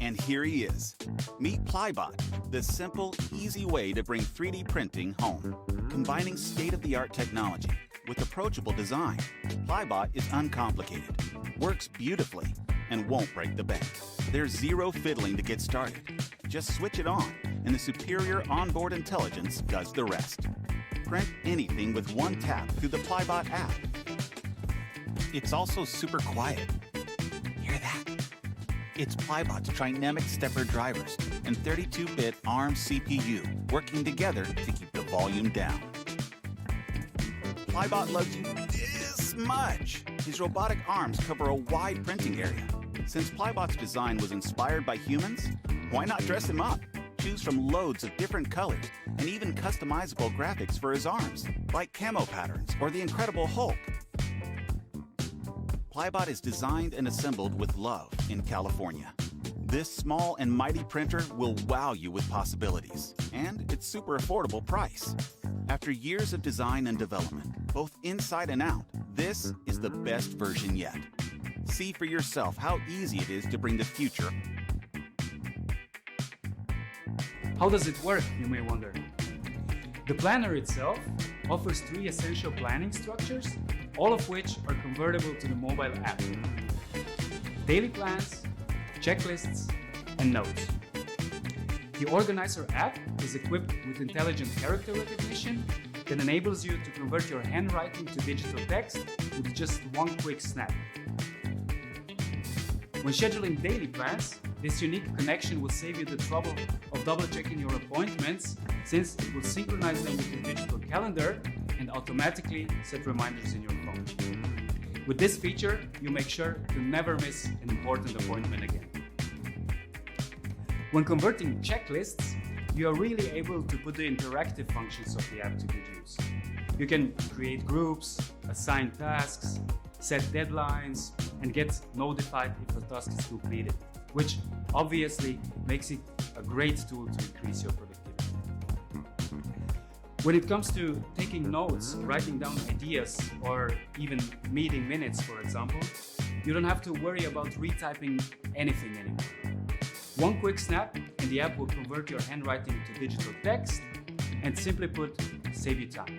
And here he is. Meet Plybot, the simple, easy way to bring 3D printing home. Combining state-of-the-art technology with approachable design, Plybot is uncomplicated, works beautifully, and won't break the bank. There's zero fiddling to get started. Just switch it on, and the superior onboard intelligence does the rest. Print anything with one tap through the Plybot app. It's also super quiet. Hear that? It's Plybot's Trinamic stepper drivers and 32-bit ARM CPU working together to keep the volume down. Plybot loves you this much. His robotic arms cover a wide printing area. Since Plybot's design was inspired by humans, why not dress him up? Choose from loads of different colors and even customizable graphics for his arms, like camo patterns or the Incredible Hulk. Plybot is designed and assembled with love in California. This small and mighty printer will wow you with possibilities, and its super affordable price. After years of design and development, both inside and out, this is the best version yet. See for yourself how easy it is to bring the future. How does it work, you may wonder? The planner itself offers 3 essential planning structures, all of which are convertible to the mobile app. Daily plans, checklists, and notes. The Organizer app is equipped with intelligent character recognition that enables you to convert your handwriting to digital text with just one quick snap. When scheduling daily plans, this unique connection will save you the trouble of double-checking your appointments, since it will synchronize them with your digital calendar and automatically set reminders in your phone. With this feature, you make sure to never miss an important appointment again. When converting checklists, you are really able to put the interactive functions of the app to good use. You can create groups, assign tasks, set deadlines, and get notified if a task is completed, which obviously makes it a great tool to increase your productivity. When it comes to taking notes, writing down ideas, or even meeting minutes, for example, you don't have to worry about retyping anything anymore. One quick snap and the app will convert your handwriting to digital text and simply put, save you time.